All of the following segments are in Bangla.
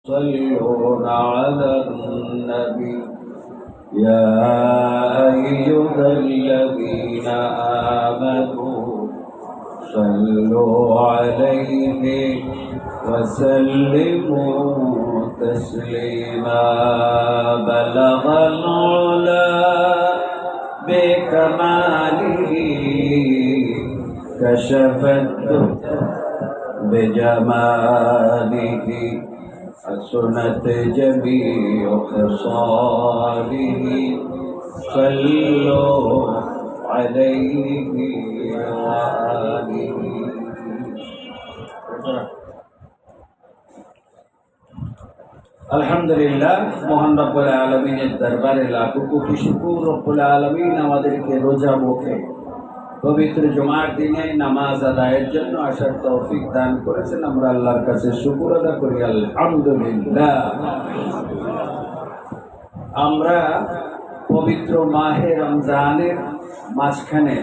يصلون على النبي يا أيها الذين آمنوا صلوا عليه وسلموا تسليما بلغ العلا بكماله كشف الدجى بجماله حسنت جميع خصاله صلوا عليه وآله আলহামদুলিল্লাহ মহান রব্বুল আলামিনের দরবারে লাখো কোটি শুকর রব্বুল আলামিন আমাদেরকে রোজা মুখে পবিত্র জুমার দিনে নামাজ আদায়ের জন্য আসার তৌফিক দান করেছেন। আমরা আল্লাহর কাছে শুকর আদা করি আলহামদুলিল্লাহ। আমরা পবিত্র মাহে রমজানের মাঝখানে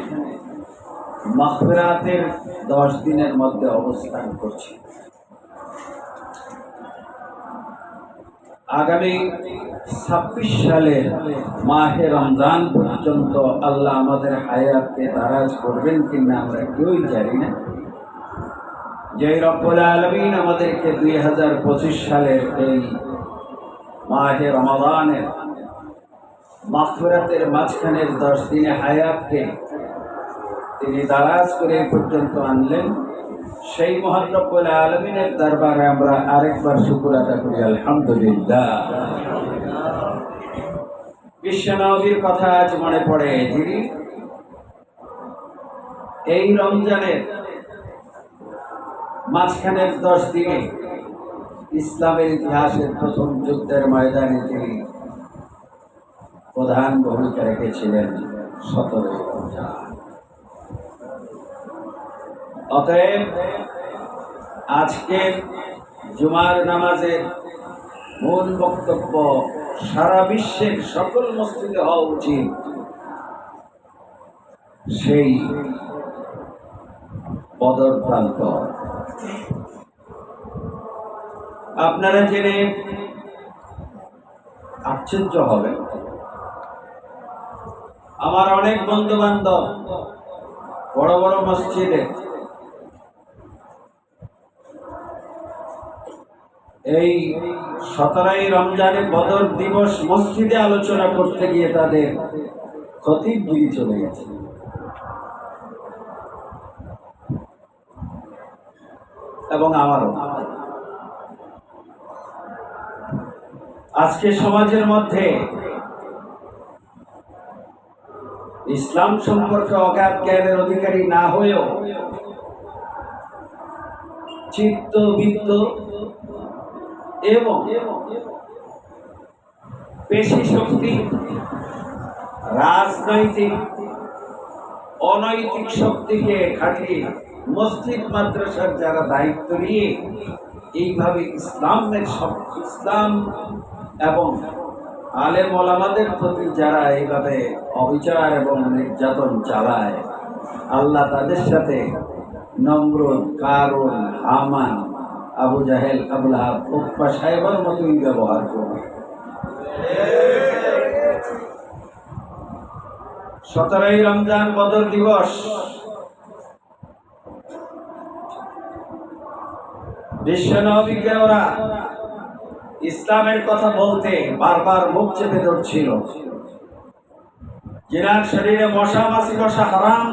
মাগফিরাতের 10 দিনের মধ্যে অবস্থান করছি। আগামী 26 সালের মাহে রমজান পর্যন্ত আল্লাহ আমাদের হায়াতকে দারাজ করবেন কিনা আমরা কেউই জানি না। যে রব্বুল আলামিন আমাদেরকে 2025 সালের এই মাহে রমজানের মাগফিরাতের মাঝখানের 10 দিনে হায়াতকে তিনি দারাজ করে পর্যন্ত আনলেন, সেই মহান রব্বুল আলামিনের দরবারে আমরা আরেকবার শুকর আদা করি আলহামদুলিল্লাহ। বিশ্বনবীর কথা আজ মনে পড়ে, যিনি এই রমজানের মাঝখানের 10 দিনে ইসলামের ইতিহাসের প্রথম যুদ্ধের ময়দানে তিনি প্রধান ভূমিকা রেখেছিলেন 17 রমজান। অতএব আজকের জুমার নামাজের মূল বক্তব্য সারা বিশ্বের সকল মসজিদে হওয়া উচিত সেই বদর প্রান্তর। আপনারা জেনে আশ্চর্য হবেন, আমার অনেক বন্ধু বান্ধব বড় বড় মসজিদে এই 17 রমজানে বদর দিবস মসজিদে আলোচনা করতে গিয়ে তাদের খতিবগিরি চলে গেছে। এবং আমারও আজকে সমাজের মধ্যে ইসলাম সম্পর্কে অগাধ জ্ঞানের অধিকারী না হয়েও চিত্তবৃত্ত এবং পেশি শক্তি, রাজনৈতিক অনৈতিক শক্তিকে খাটিয়ে মসজিদ মাদ্রাসার যারা দায়িত্ব নিয়ে এইভাবে ইসলাম এবং আলেম ওলামাদের প্রতি যারা এইভাবে অবিচার এবং নির্যাতন চালায়, আল্লাহ তাদের সাথে নমরুদ, কারুন, হামান, আবু জাহেল, আবুল আহাব, উতবা সাহেবের মতোই ব্যবহার করবে। 17 রমজান বদর দিবস বিশ্বনবীকে ওরা ইসলামের কথা বলতে বারবার মুখ চেপে ধরছিল। যিনার শরীরে মশা মাছি বসা হারাম,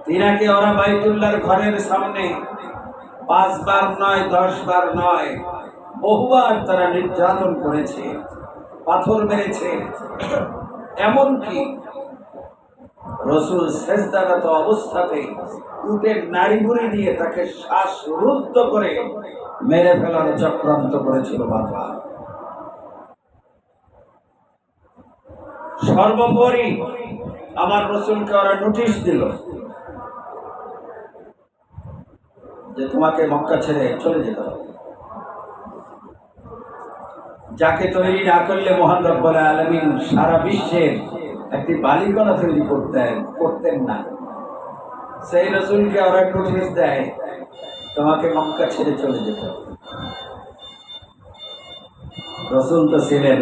তিনাকে ওরা বাইতুল্লাহর ঘরের সামনে 5 বার নয় 10 বার নয় বহুবার তারা নির্যাতন করেছে, পাথর মেরেছে। এমনকি রাসূল সেজদারত অবস্থাতে উটের নাড়িভুড়ি দিয়ে তাকে শ্বাসরুদ্ধ করে মেরে ফেলার চক্রান্ত করেছিল বারবার। সর্বোপরি আমার রাসূলকে ওরা নোটিশ দিল যে তোমাকে মক্কা ছেড়ে চলে যেতে হবে। যাকে তৈরি না করলে মহান রব্বুল আলামিন সারা বিশ্বের একটি বালিকণা তৈরি করতেন না। সেই রাসূলকে ওরা নোটিশ দেয় তোমাকে মক্কা ছেড়ে চলে যেতে হবে। রাসূল তো ছিলেন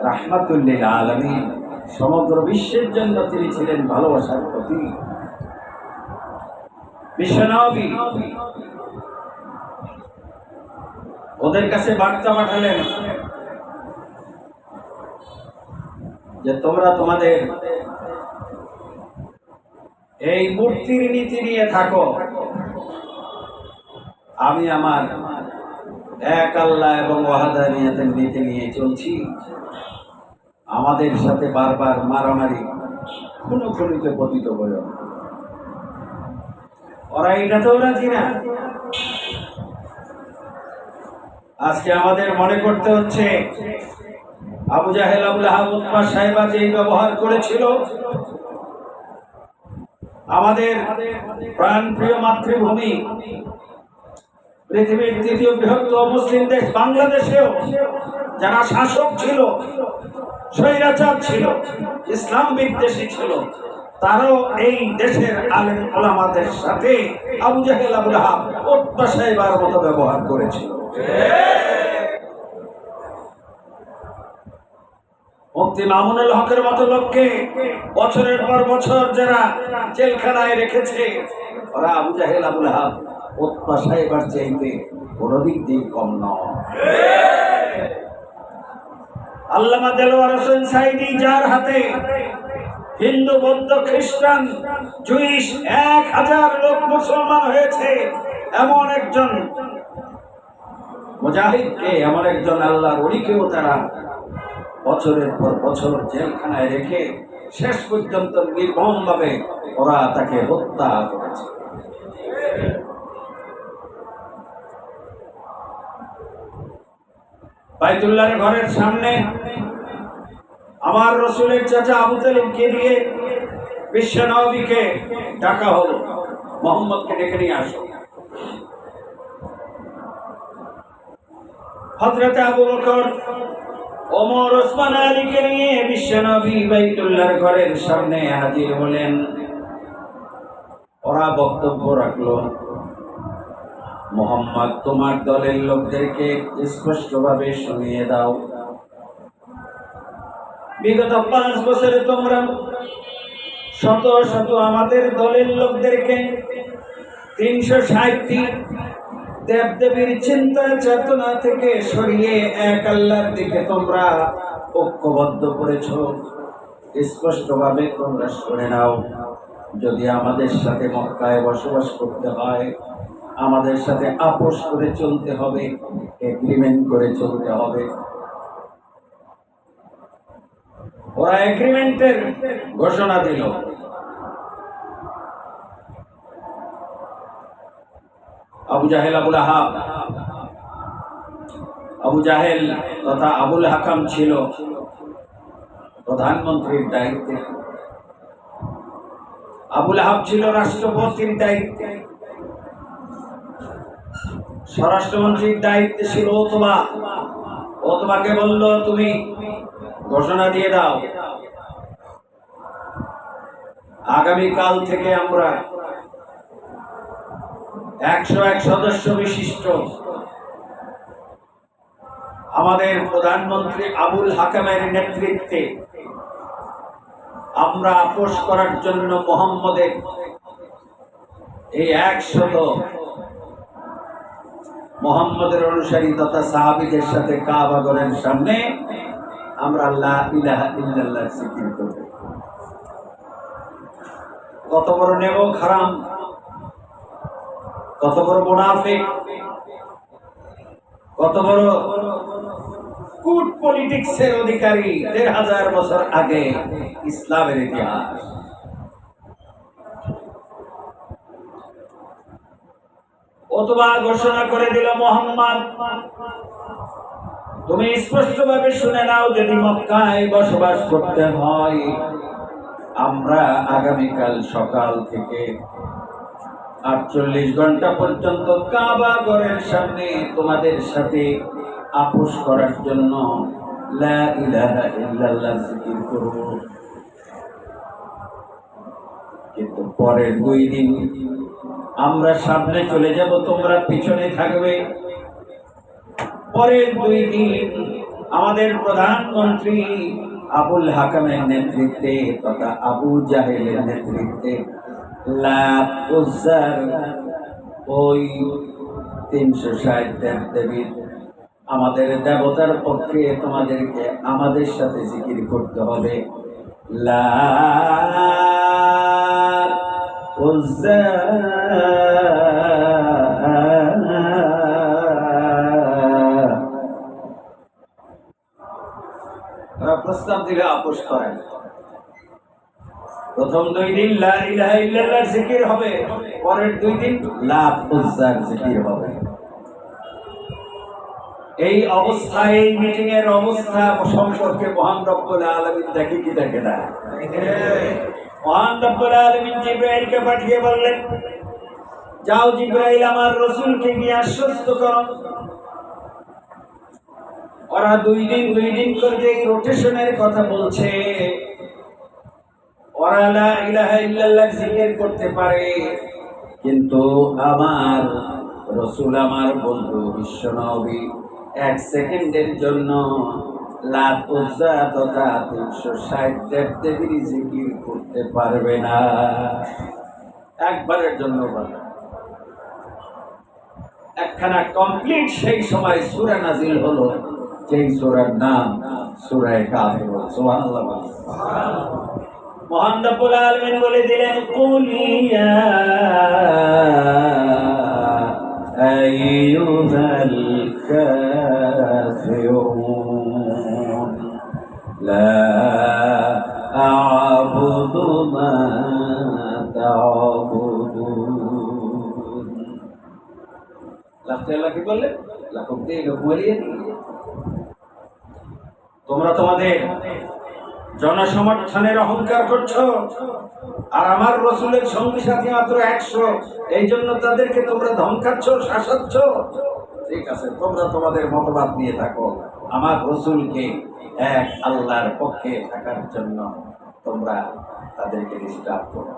রাহমাতুল লিল আলামিন, সমগ্র বিশ্বের জন্য তিনি ছিলেন ভালোবাসার প্রতীক। বিশ্বনবী ওদের কাছে বার্তা পাঠালেন যে তোমরা তোমাদের এই মূর্তির নীতি নিয়ে থাকো, আমি আমার এক আল্লাহ এবং ওয়াহদানিয়াতের নীতি নিয়ে চলছি। আমাদের সাথে বারবার মারামারি খুনোখুনিতে পতিত হলো। ওরা এটাতেও রাজি না। আজকে আমাদের মনে করতে হচ্ছে আবু জাহেল, আবু লাহাব, উতবা, সাইবা যেই ব্যবহার করেছিল, আমাদের প্রাণপ্রিয় মাতৃভূমি পৃথিবীর তৃতীয় বৃহত্তম মুসলিম দেশ বাংলাদেশেও যারা শাসক ছিল, স্বৈরাচার ছিল, ইসলাম বিদ্বেষী ছিল, তারাও এই দেশের আলেম ওলামাদের সাথে আবু জাহেল, আবু লাহাব, উতবা, সাইবার মতো ব্যবহার করেছিল। মুফতি মামুনুল হকের মতো লোককে বছরের পর বছর যারা জেলখানায় রেখেছে, ওরা আবু জাহেল, আবু লাহাব, উতবা, সাইবার চাইতে কোনো দিক দিয়ে কম নয়। আল্লামা দেলোয়ার হোসেন সাইদি, যার হাতে হিন্দু, বৌদ্ধ, খ্রিস্টান, জুইশ 1000 লোক মুসলমান হয়েছে, এমন একজন মুজাহিদকে, এমন একজন আল্লাহর ওলিকেও তারা বছরের পর বছর জেলখানায় রেখে শেষ পর্যন্ত নির্মমভাবে ওরা তাকে হত্যা করেছে। বাইতুল্লাহর ঘরের সামনে আমার রসুলের চাচা আবু তালিবকে দিয়ে বিশ্ব নবীকে ডাকা হলো, মোহাম্মদকে ডেকে নিয়ে আসো। হযরত আবু বকর, ওমর, ওসমান, আলীকে নিয়ে বিশ্ব নবী বাইতুল্লাহর ঘরের সামনে হাজির হলেন। ওরা বক্তব্য রাখলো, মুহাম্মদ, তোমার দলের লোকদেরকে স্পষ্টভাবে শুনিয়ে দাও, বিগত 5 বছরে তোমরা শত শত আমাদের দলের লোকদেরকে 360টি দেবদেবীর চিন্তা চেতনা থেকে সরিয়ে এক আল্লাহর দিকে তোমরা ঐক্যবদ্ধ করেছ। স্পষ্টভাবে তোমরা শুনে নাও, যদি আমাদের সাথে মক্কায় বসবাস করতে হয়, আমাদের সাথে আপোষ করে চলতে হবে, এগ্রিমেন্ট করে চলতে হবে। ওরা এগ্রিমেন্টের ঘোষণা দিল। আবু জাহেল, আবু লাহাব, আবু জাহেল তথা আবুল হাকাম ছিল প্রধানমন্ত্রীর দায়িত্বে, আবু লাহাব ছিল রাষ্ট্রপতির দায়িত্বে, স্বরাষ্ট্রমন্ত্রীর দায়িত্বে ছিল ওতবা। ওতবাকে বলল, তুমি ঘোষণা দিয়ে দাও, আগামীকাল থেকে আমরা 101 সদস্য বিশিষ্ট আমাদের প্রধানমন্ত্রী আবুল হাকামের নেতৃত্বে আমরা আপোষ করার জন্য মুহাম্মদের এই 100 মুহাম্মদের অনুসারী তথা সাহাবীদের সাথে কাবা ঘরের সামনে আমরা লা ইলাহা ইল্লাল্লাহ জিকির করব। কত বড় নেমক হারাম, কত বড় মুনাফিক, কত বড় কূট পলিটিক্সের অধিকারী 1000 বছর আগে ইসলামের ইতিহাস। ওতবা ঘোষণা করে দিল, মুহাম্মদ, তুমি স্পষ্টভাবে শুনে নাও, যদি মক্কায় বসবাস করতে হয়, আমরা আগামীকাল সকাল থেকে 48 ঘন্টা পর্যন্ত কাবা ঘরের সামনে তোমাদের সাথে আপোষ করার জন্য লা ইলাহা ইল্লাল্লাহ জিকির করব। কিন্তু পরের 2 দিন আমরা সামনে চলে যাব, তোমরা পিছনে থাকবে, পরের 2 দিন আমাদের প্রধানমন্ত্রী আবুল হাকামের নেতৃত্বে তথা আবু জাহেলের নেতৃত্বে লাত উজ্জার ওই 360 দেবীর আমাদের দেবতার পক্ষে তোমাদেরকে আমাদের সাথে জিকির করতে হবে। লাত উজ্জা প্রস্তাব দিলে আপোষ করেন। প্রথম 2 দিন লা ইলাহা ইল্লাল্লাহর জিকির হবে, পরের 2 দিন লাত উজ্জার জিকির হবে। এই অবস্থায় এই মিটিং এর অবস্থা সম্পর্কে মহান রব্বুল আলামিন দেখে কি দেখে না? মহান রব্বুল আলামিন জিবরাইলকে পাঠিয়ে বললেন, যাও জিবরাইল আমার রাসূলকে গিয়ে আশ্বস্ত করো। ওরা 2 দিন করে যে রোটেশনের কথা বলছে, ওরা লা ইলাহা ইল্লাল্লাহ জিকির করতে পারে, কিন্তু আমার রাসূল আমার বন্ধু বিশ্বনবী 1 সেকেন্ডের জন্য লাত উজ্জা তথা 360 দেবদেবীর জিকির করতে পারবে না। একবারের জন্য বলে একখানা কমপ্লিট সেই সময় সূরা নাজিল হলো, যেই সূরার নাম সূরা কাফির। সুবহানাল্লাহ। মহান রব্বুল আলামিন বলে দিলেন, কুল ইয়া আইয়ুহাল কাফিরুন লা আ'বুদু মা তা'বুদুন। লাস্টে আল্লাহ কি বললেন? লাকুম দীনুকুম ওয়ালিয়া দীন। তোমরা তোমাদের জনসমর্থনের অহংকার করছো, আর আমার রাসূলের সঙ্গী সাথী মাত্র 100, এই জন্য তাদেরকে তোমরা ধমকাচ্ছ, শাসাচ্ছ। ঠিক আছে, তোমরা তোমাদের মতবাদ নিয়ে থাকো, আমার রাসূলকে এক আল্লাহর পক্ষে থাকার জন্য তোমরা তাদেরকে ডিস্টার্ব করো।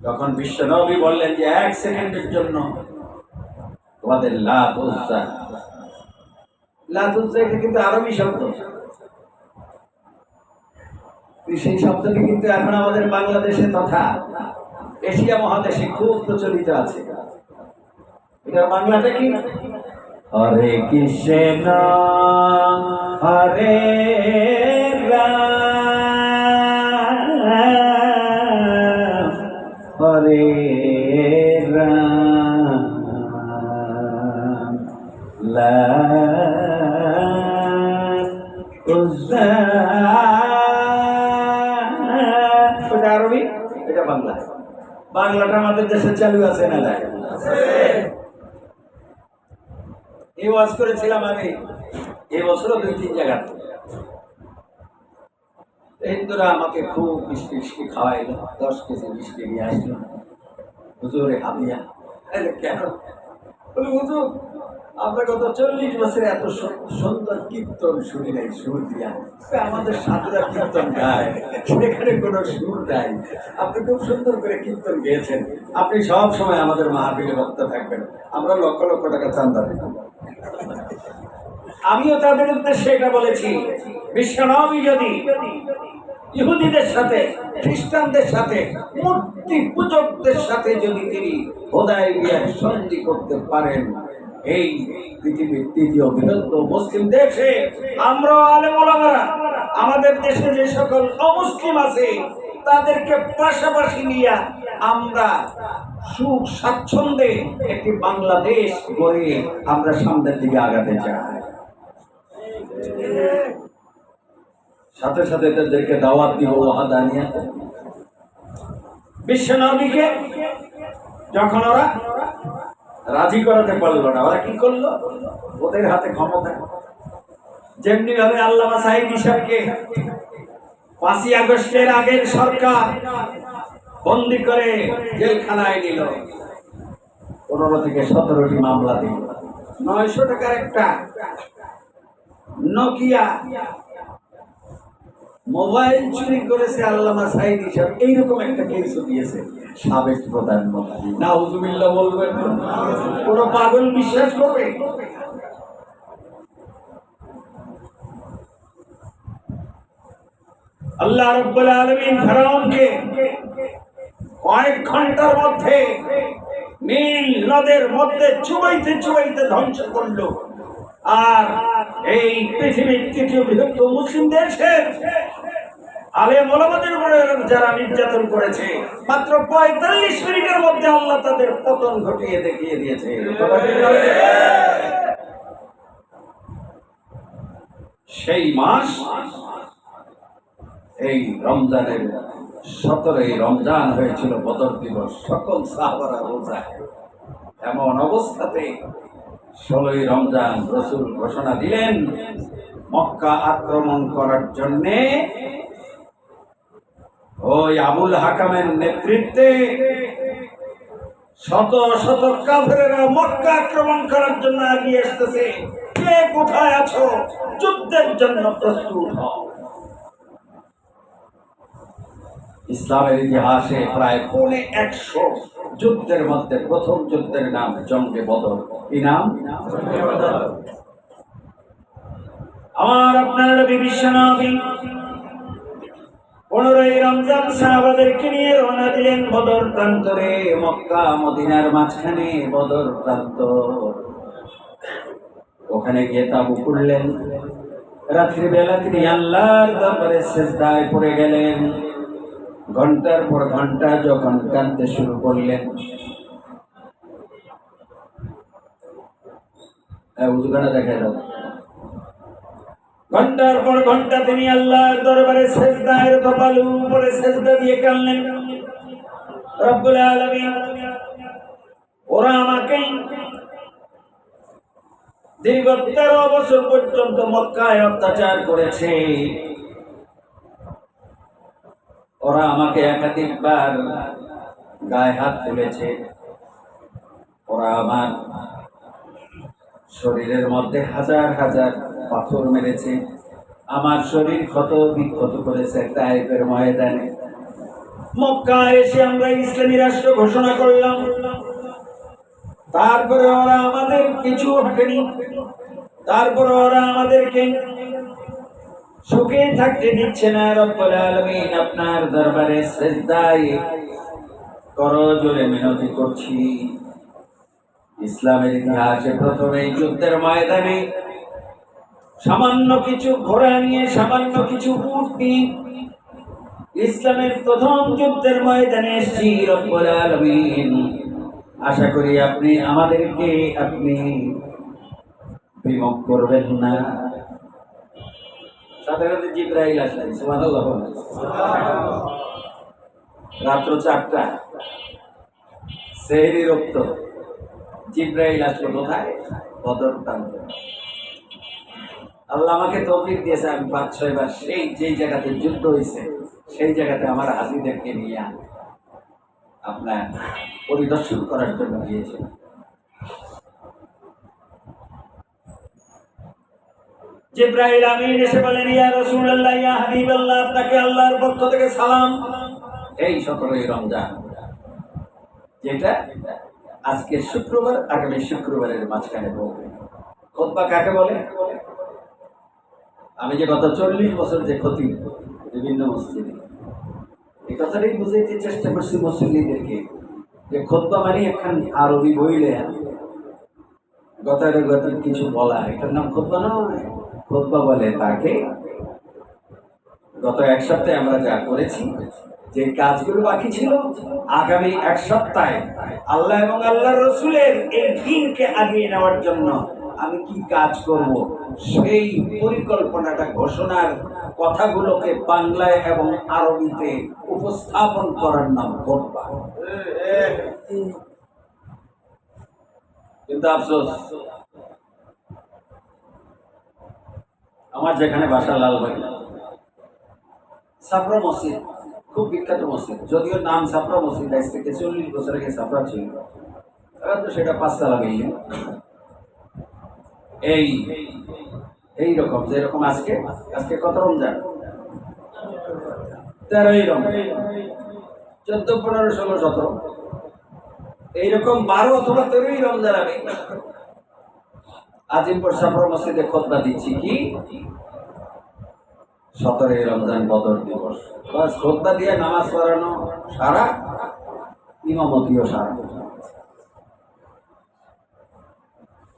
যখন বিশ্বনবী বললেন যে 1 সেকেন্ডের জন্য তোমাদের লাত উজ্জা, লাত উজ্জা এটা কিন্তু আরবি শব্দ, সেই শব্দটি কিন্তু এখন আমাদের বাংলাদেশে তথা এশিয়া মহাদেশে খুব প্রচলিত আছে। এটা বাংলাটা কি? হরে কৃষ্ণ হরে রাম হরে রাম লাত উজ্জা। ওটা আরবি, এটা বাংলা। বাংলাটা আমাদের দেশে চালু আছে না? এই ওয়াজ করেছিলাম আমি এই বছরও 2-3 জায়গাতে। হিন্দুরা আমাকে খুব মিষ্টি খাওয়াইলো, 10 কেজি মিষ্টি নিয়ে আসলো। হুজুরে হাদিয়া। কেন? হুজুর আমরা গত 40 বছরে এত সুন্দর কীর্তন শুনি নাই, সুর দিয়া। আমাদের সাধুরা কীর্তন গায়, সেখানে কোনো সুর নাই। আপনি খুব সুন্দর করে কীর্তন গেয়েছেন, আপনি সব সময় আমাদের মাহফিলে বক্তা থাকবেন, আমরা লক্ষ লক্ষ টাকা চাঁদা দেব। আমিও তাদের উদ্দেশ্যে এটা বলেছি, বিশ্বনবী যদি ইহুদিদের সাথে, খ্রিস্টানদের সাথে, মূর্তি পূজকদের সাথে যদি তিনি হুদায়বিয়ার সন্ধি করতে পারেন, এই পৃথিবীর 3য় বৃহত্তম মুসলিম দেশে আমরা আলেম ওলামারা আমাদের দেশে যে সকল অমুসলিম আছে তাদেরকে পাশাপাশি নিয়ে আমরা সুখ স্বাচ্ছন্দ্যে একটি বাংলাদেশ গড়ে আমরা সামনের দিকে আগাতে চাই। সাথে সাথে তাদেরকে দাওয়াত দিব ওয়াহাদানিয়াত। বিশ্বনবীকে যখন ওরা রাজি করাতে পারলো না, ওরা কি করলো? ওদের হাতে ক্ষমতা। যেমনি ভাবে আল্লামা সাঈদী সাহেবকে 5ই আগস্টের আগের সরকার বন্দি করে জেলখানায় নিল, 15 থেকে 17টি মামলা দিল। 900 টাকার একটা নোকিয়া মোবাইল চুরি করেছে আল্লামা সাইদি সাহেব, এইরকম একটা কেস দিয়েছে সাবেক প্রধানমন্ত্রী। নাউজুবিল্লাহ বলবেন? কোন পাগল বিশ্বাস করবে? আল্লাহ রাব্বুল আলামিন ফেরাউনকে কয়েক ঘন্টার মধ্যে নীল নদের মধ্যে চুবাইতে চুবাইতে ধ্বংস করলো। আর এই পৃথিবীর তৃতীয় বৃহত্তম মুসলিম দেশের আলেম ওলামাদের উপরে যারা নির্যাতন করেছে, মাত্র ৪৫ মিনিটের মধ্যে আল্লাহ তাদের পতন ঘটিয়ে দেখিয়ে দিয়েছে। সেই মাস এই রমজানের ১৭ই রমজান হয়েছিল বদর দিবস। সকল সাহাবারা রোজা। এমন অবস্থাতে ১৬ই রমজান রাসূল ঘোষণা দিলেন মক্কা আক্রমণ করার জন্যে। ওই আবুল হাকামের নেতৃত্বে শত শত কাফেরেরা মক্কা আক্রমণ করার জন্য এগিয়ে আসতেছে। কে কোথায় আছো? যুদ্ধের জন্য প্রস্তুত হও। ইসলামের ইতিহাসে প্রায় ১৫০ যুদ্ধের মধ্যে প্রথম যুদ্ধের নাম জঙ্গে বদর। কি নাম? আমার আপনার নবী বিশ্বনবী ১৫ই রমজান সাহাবাদেরকে নিয়ে রওনা দিলেন বদর প্রান্তরে। মক্কা মদিনার মাঝখানে বদর প্রান্ত। ওখানে গিয়ে তাবু খুললেন। রাত্রিবেলা তিনি আল্লাহর দরবারে সিজদায় পড়ে গেলেন। ঘন্টার পর ঘন্টা যখন কাঁদতে শুরু করলেন, দেখা যাবে ঘন্টার পর ঘন্টা তিনি আল্লাহর দরবারে সিজদায় কপালের উপরে সিজদা দিয়ে কাঁদলেন। রব্বুল আলামিন, ওরা আমাকে দীর্ঘ ১৩ বছর পর্যন্ত মক্কায় অত্যাচার করেছে। ওরা আমাকে একাধিকবার গায়ে হাত তুলেছে। ওরা আমার শরীরের মধ্যে হাজার হাজার পাথর মেরেছে। আমার শরীর ক্ষত বিক্ষত করেছে তায়েফের ময়দানে। মক্কায় এসে আমরা ইসলামী রাষ্ট্র ঘোষণা করলাম। তারপরে ওরা আমাদের কিছু হাঁটেনি। তারপরে ওরা আমাদেরকে সুখে থাকতে দিচ্ছে না। রব্বুল আলামিন, আপনার দরবারে সিজদায় করজোড়ে মিনতি করছি। ইসলামের ইতিহাসে প্রথমে যুদ্ধের ময়দানে সামান্য কিছু ঘোড়া নিয়ে, সামান্য কিছু উট নিয়ে ইসলামের প্রথম যুদ্ধের ময়দানে এসেছি। রব্বুল আলামিন, আশা করি আপনি আমাদেরকে বিমুখ করবেন না। সাথে সাথে জিবরাইল আসলেন। সুবহানাল্লাহ। রাত্র ৪টা, সেহরি রক্ত, জিবরাইল আসলো কোথায়? বদর প্রান্তে। আল্লাহ আমাকে তৌফিক দিয়েছে, আমি ৫-৬ বার সেই যেই জায়গাতে যুদ্ধ হয়েছে সেই জায়গাতে আমার হাজিদেরকে নিয়ে আপনার পরিদর্শন করার জন্য গিয়েছিল। জিবরাইল আমিন এসে বলেন, ইয়া রাসূলুল্লাহ, ইয়া হাবিবাল্লাহ, আপনাকে আল্লাহর পক্ষ থেকে সালাম। এই ১৭ই রমজান, যেটা আজকে শুক্রবার, আগামী শুক্রবারের মাঝখানে পড়বে। খুতবা কাকে বলে? আমি যে গত ৪০ বছর যে খতিব বিভিন্ন মসজিদে, এই কথাটাই বুঝাইতে চেষ্টা করছি মুসল্লিদেরকে যে খুতবা মানে একখান আরবি বইলে গতানুগতিক কিছু বলা, এটার নাম খুতবা নয়। খুতবা বলে তাকে গত এক সপ্তাহে আমরা যা করেছি, যে কাজগুলো বাকি ছিল, আগামী এক সপ্তাহে আল্লাহ এবং আল্লাহর রাসূলের এই দ্বীনকে আগিয়ে নেওয়ার জন্য আমি কি কাজ করব, সেই পরিকল্পনাটা, ঘোষণার কথাগুলোকে বাংলায় এবং আরবিতে উপস্থাপন করার নাম খুতবা। কিন্তু আফসোস, আমার যেখানে বাসা লালবাগ, সাফরা মসজিদ খুব বিখ্যাত মসজিদ, যদিও নাম সাফরা মসজিদ, আজ থেকে ৪০ বছর আগে সাফরা ছিল, এখন তো সেটা ৫তলা বিল্ডিং। এইরকম যেরকম আজকে কত রমজান? 13ই রমজান, 14, 15, 16, 17 এইরকম 12 অথবা 13ই রমজান আমি আজিমপুর সাফর মসজিদে খুতবা দিচ্ছি কি 17ই রমজান বদর দিবস। বাস খুতবা দিয়ে নামাজ পড়ানো সারা, ইমামতিও সারা।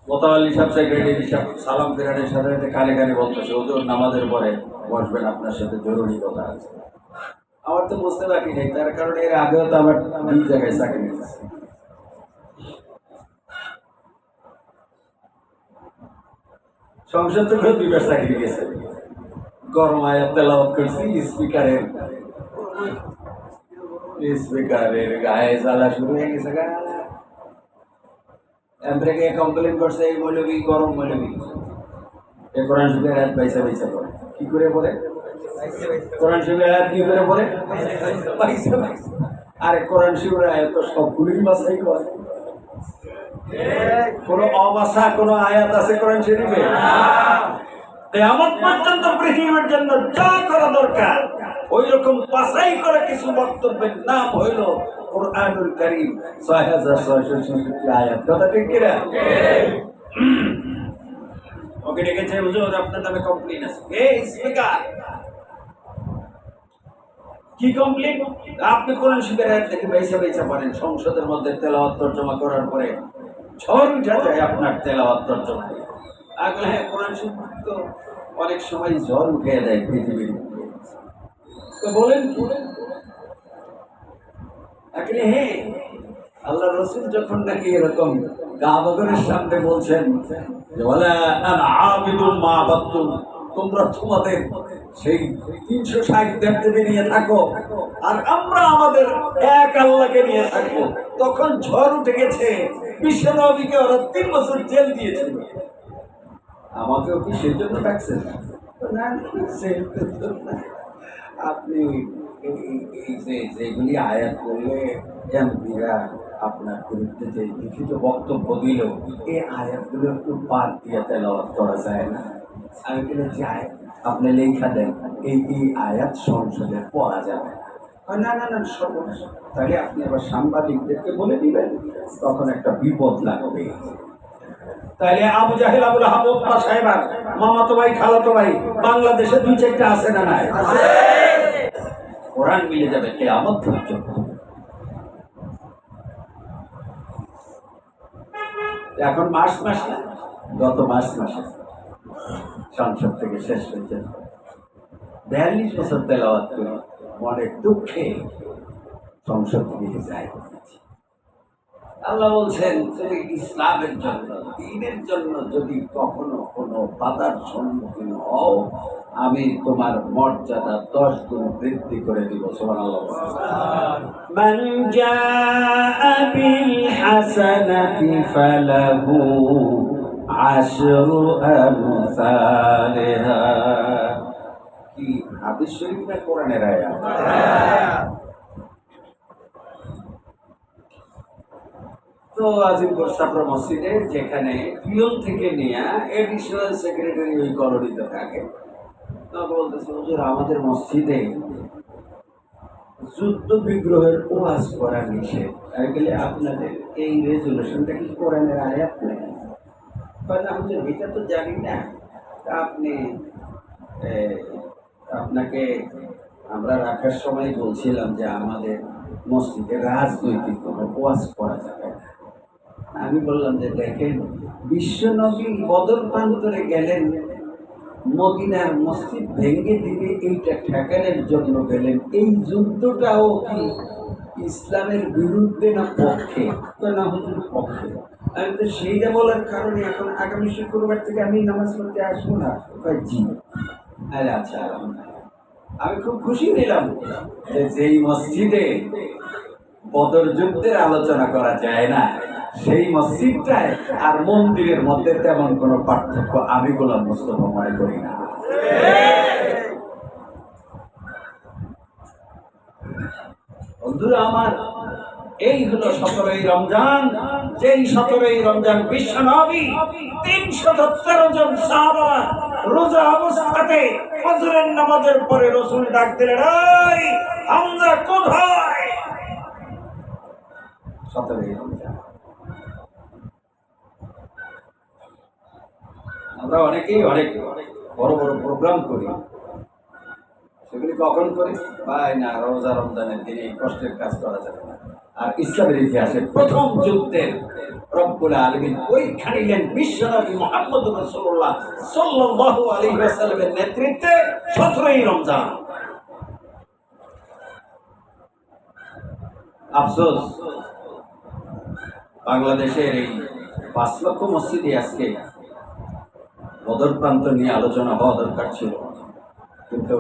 মোতাওয়াল্লি সাহেব, সেক্রেটারি সাহেব সালাম ফেরানের সাথে সাথে কানে কানে বলতেছে, হুজুর নামাজের পরে বসবেন, আপনার সাথে জরুরি কথা আছে। আমার তো বুঝতে বাকি নেই, তার কারণে এর আগেও তো আমার 2 জায়গায় চাকরি নিয়েছে। সংসদ থেকে 2বার চাকরি গেছে। গরম আয়াত তেলাওয়াত করছি, স্পিকারের গায়ে জ্বালা শুরু হয়ে গেছে। এমপ্রেকে কমপ্লেন করছে, এই মৌলবী গরম মৌলবী। এই কোরআন শরীফের আয়াত পয়সা পয়সা করে কি করে পড়ে? কোরআন শরীফের আয়াত কি করে পড়ে? পয়সা পয়সা। আরে কোরআন শরীফের আয়াত তো সবগুলোই বাছাই করে। কোন অবাসা কোন আয়াত আছে কোরআন শরীফে? কিয়ামত পর্যন্ত পৃথিবীর জন্য যা করা দরকার ওই রকম বাছাই করে কিছু বক্তব্যের নাম হইল কোরআনুল কারীম, 6666 আয়াত। কথা ঠিক কিনা? ওকে ডেকেছে, হুজুর আপনার নামে কমপ্লেইন আছে। এই স্পিকার, কি কমপ্লেইন? আপনি কোরআন শরীফের আয়াত থেকে পয়সা পয়সা পড়েন, সংসদের মধ্যে তেলাওয়াত তরজমা করার পরে ঝড় উঠে যায় আপনার তেলাওয়াত তরজমা। আগলে হ্যাঁ, কোরআন শরীফ তো অনেক সময় ঝড় উঠে দেয় পৃথিবীর। তো বলেন আসলে হ্যাঁ, আল্লাহ রসুল যখন নাকি এরকম কাবাগরের সামনে বলছেন যে ওয়ালা আনা আবিদুম মা আবাদতুম, তোমরা তোমাদের সেই 360 দেবদেবী নিয়ে থাকো আর আমরা আমাদের এক আল্লাহকে নিয়ে থাকবো, তখন ঝড় উঠে গেছে। বিশ্ব নবীকে ওরা 3 বছর জেল দিয়েছিল। আমাকেও কি সেই জন্য ডাকছেন? না, আপনি যেগুলি আয়াত করলে এমপিরা আপনার বিরুদ্ধে যে লিখিত বক্তব্য দিল, এই আয়াতগুলো একটু বাদ দিয়ে তেলাওয়াত করা যায় না? আমি বলে যাই, আপনি লেখা দেন এই আয়াত সংসদে পড়া যাবে না। না, সর্বনাশ। তাহলে আপনি আবার সাংবাদিকদেরকে বলে দিবেন, তখন একটা বিপদ লাগবে। তাহলে আবু জাহেল, আবুল আহাব, ওতবা সাহেবার মামাতো ভাই, খালাতো ভাই বাংলাদেশে 2-4টা আছে না নাই? কোরআন মিলে যাবে কিয়ামত পর্যন্ত। এখন মার্চ মাস না, গত মার্চ মাসে সংসদ থেকে শেষ হয়েছে। 42 বছর তেলাওয়াত করে মনের দুঃখে সংসদ থেকে যাই। আল্লাহ বলছেন, তুমি ইসলামের জন্য, দ্বীনের জন্য যদি কখনো কোনো বাধার সম্মুখীন হও, আমি তোমার মর্যাদা 10 গুণ বৃদ্ধি করে দিব। সুবহানাল্লাহ। মান জাআ বিল হাসানাতি ফালাহু আশরু আমসালিহা। কি হাদিস শরীফ না কোরআনের আয়াত? তো আজিমপুর সাফর মসজিদে, যেখানে পিয়ন থেকে নিয়ে এডিশনাল সেক্রেটারি ওই কলোনিতে থাকে, বলতেছে হুজুর আমাদের মসজিদে যুদ্ধ বিগ্রহের ওয়াজ করা নিষেধ। আমি বলি আপনাদের এই রেজুলেশনটা কি কোরআনের আয়াত নাকি? না হুজুর, এটা তো জানি না। আপনি আপনাকে আমরা রাখার সময় বলছিলাম যে আমাদের মসজিদে রাজনৈতিক কোনো ওয়াজ করা যাবে না। আমি বললাম যে দেখেন, বিশ্বনবী বদর প্রান্তরে গেলেন, মদিনার মসজিদ ভেঙে দিতে এইটা ঠেকানোর জন্য গেলেন। এই যুদ্ধটাও কি ইসলামের বিরুদ্ধে না পক্ষে? না হুজুর, পক্ষে। আমি তো সেইটা বলার কারণে এখন আগামী শুক্রবার থেকে আমি নামাজ পড়তে আসবো না। জি। আরে আচ্ছা, আমি খুব খুশি হলাম যে যেই মসজিদে বদর যুদ্ধের আলোচনা করা যায় না, সেই মসজিদটায় আর মন্দিরের মধ্যে তেমন কোনো পার্থক্য আমি গোলাম মুস্তাফা মনে করি না। বন্ধুরা আমার, এই হলো 17ই রমজান। যেই 17ই রমজান বিশ্ব নবী 313 জন সাহাবা রোজা অবস্থাতে ফজরের নামাজের পরে রাসূল ডাক দিলেন, এই হামজা কোথায়? 17 রমজান। আমরা অনেকেই অনেক বড় বড় প্রোগ্রাম করি, সেগুলি কখন করি? ভাই না, রোজা রমজানের দিনে এই কষ্টের কাজ করা যাবে না। আর ইসলামের ইতিহাসে প্রথম যুদ্ধের রব্বুল আলামিন পরীক্ষা নিলেন বিশ্বনবী মুহাম্মদ রাসূলুল্লাহ সাল্লাল্লাহু আলাইহি ওয়াসাল্লামের নেতৃত্বে 17ই রমজান। আফসোস, বাংলাদেশের এই 5 লক্ষ মসজিদে আজকে বদর প্রান্ত নিয়ে আলোচনা হওয়া দরকার ছিল, কিন্তু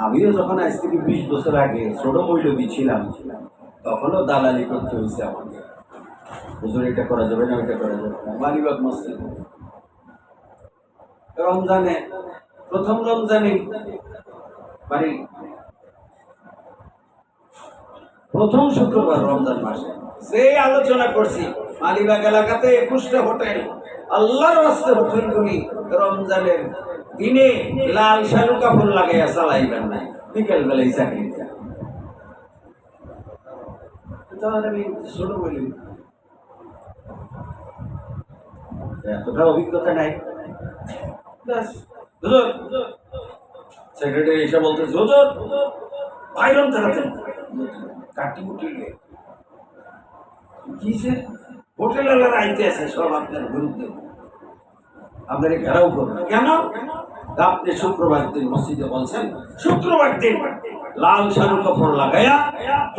আমিও যখন আজ থেকে 20 বছর আগে ছোট মৌলবী ছিলাম, তখনও দালালি করতে হয়েছে আমাকে। হুজুর এটা করা যাবে না, ওইটা করা যাবে না। মালিবাগ মসজিদ রমজানে, প্রথম রমজানে মানে প্রথম শুক্রবার রমজান মাসে যে আলোচনা করছি, মালিবাগ এলাকাতে 21টা হোটেল, আল্লাহর রাস্তে হোটেলগুলি রমজানের দিনে লাল শালু কাপড় লাগাইয়া চালাইবেন না, বিকেল বেলায় চাকরি দেন। আমি ছোট বলি, এতটা অভিজ্ঞতা নাই। সেক্রেটারি এসে বলতে, হুজুর বাইরন তাড়াতেন কাটি উঠিলে কিসে হোটেলার আইতে আছে, সব আপনার বিরুদ্ধে, আপনাকে ঘেরাও করবেন। কেন? আপনি শুক্রবার দিন মসজিদে বলছেন শুক্রবার দিন লাল শালু কাপড় লাগাইয়া